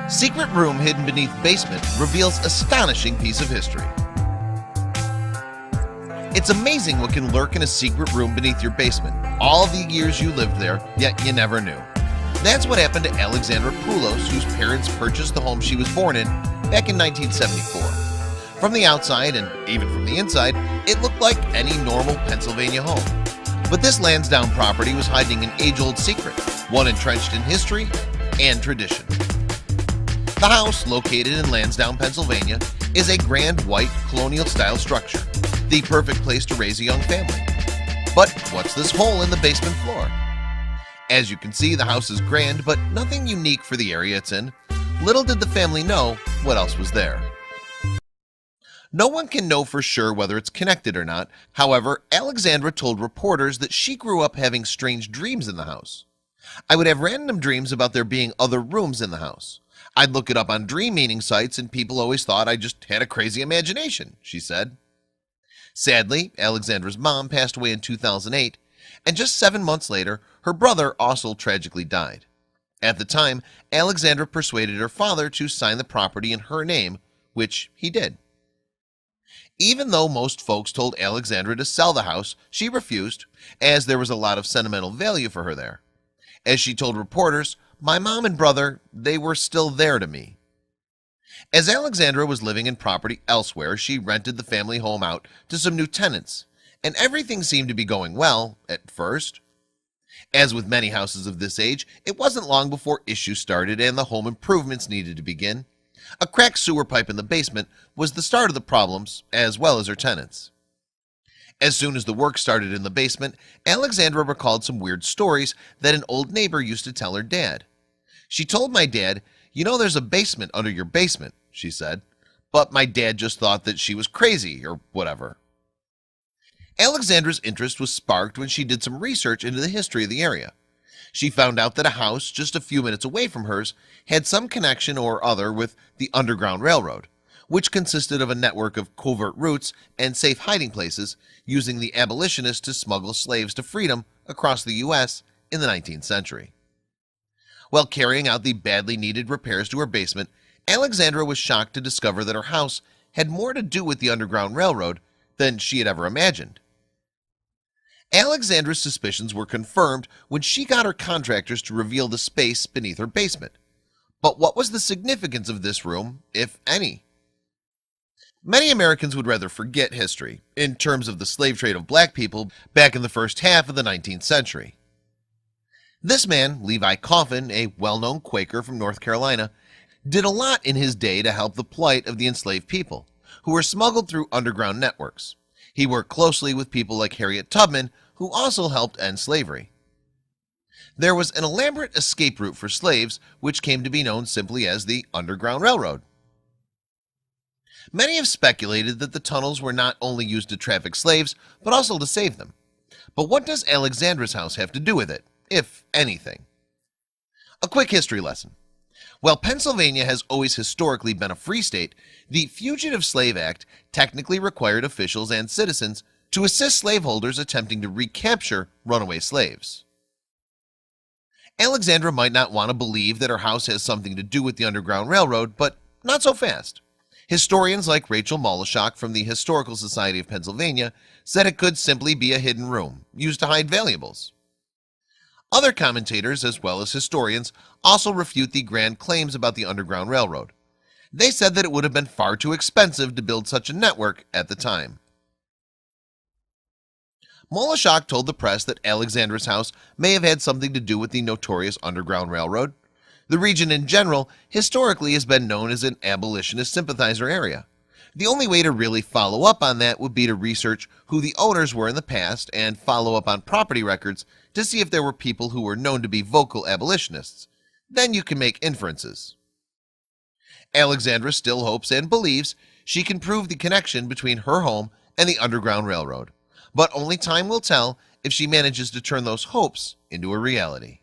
Secret room hidden beneath basement reveals astonishing piece of history. It's amazing what can lurk in a secret room beneath your basement. All the years you lived there, yet you never knew. That's what happened to Alexandra Poulos, whose parents purchased the home she was born in back in 1974. From the outside and even from the inside, it looked like any normal Pennsylvania home. But this Lansdowne property was hiding an age-old secret, one entrenched in history and tradition. The house, located in Lansdowne, Pennsylvania, is a grand white colonial-style structure, the perfect place to raise a young family. But what's this hole in the basement floor? As you can see, the house is grand, but nothing unique for the area it's in. Little did the family know what else was there. No one can know for sure whether it's connected or not. However, Alexandra told reporters that she grew up having strange dreams in the house. I would have random dreams about there being other rooms in the house. I'd look it up on dream meaning sites and people always thought I just had a crazy imagination, she said. Sadly, Alexandra's mom passed away in 2008, and just 7 months later, her brother also tragically died. At the time, Alexandra persuaded her father to sign the property in her name, which he did. Even though most folks told Alexandra to sell the house, she refused, as there was a lot of sentimental value for her there. As she told reporters, "My mom and brother, they were still there to me." As Alexandra was living in property elsewhere, she rented the family home out to some new tenants, and everything seemed to be going well at first. As with many houses of this age, it wasn't long before issues started and the home improvements needed to begin. A cracked sewer pipe in the basement was the start of the problems, as well as her tenants. As soon as the work started in the basement, Alexandra recalled some weird stories that an old neighbor used to tell her dad. She told my dad, "You know there's a basement under your basement," she said, but my dad just thought that she was crazy or whatever. Alexandra's interest was sparked when she did some research into the history of the area. She found out that a house just a few minutes away from hers had some connection or other with the Underground Railroad, which consisted of a network of covert routes and safe hiding places using the abolitionists to smuggle slaves to freedom across the U.S. in the 19th century. While carrying out the badly needed repairs to her basement, Alexandra was shocked to discover that her house had more to do with the Underground Railroad than she had ever imagined. Alexandra's suspicions were confirmed when she got her contractors to reveal the space beneath her basement. But what was the significance of this room, if any? Many Americans would rather forget history in terms of the slave trade of black people back in the first half of the 19th century. This man, Levi Coffin, a well-known Quaker from North Carolina, did a lot in his day to help the plight of the enslaved people, who were smuggled through underground networks. He worked closely with people like Harriet Tubman, who also helped end slavery. There was an elaborate escape route for slaves, which came to be known simply as the Underground Railroad. Many have speculated that the tunnels were not only used to traffic slaves, but also to save them. But what does Alexandra's house have to do with it, if anything? A quick history lesson. While Pennsylvania has always historically been a free state, the Fugitive Slave Act technically required officials and citizens to assist slaveholders attempting to recapture runaway slaves. Alexandra might not want to believe that her house has something to do with the Underground Railroad, but not so fast. Historians like Rachel Mollishock from the Historical Society of Pennsylvania said it could simply be a hidden room used to hide valuables. Other commentators, as well as historians, also refute the grand claims about the Underground Railroad. They said that it would have been far too expensive to build such a network at the time. Mollishock told the press that Alexandra's house may have had something to do with the notorious Underground Railroad. The region in general historically has been known as an abolitionist sympathizer area. The only way to really follow up on that would be to research who the owners were in the past and follow up on property records to see if there were people who were known to be vocal abolitionists. Then you can make inferences. Alexandra still hopes and believes she can prove the connection between her home and the Underground Railroad, but only time will tell if she manages to turn those hopes into a reality.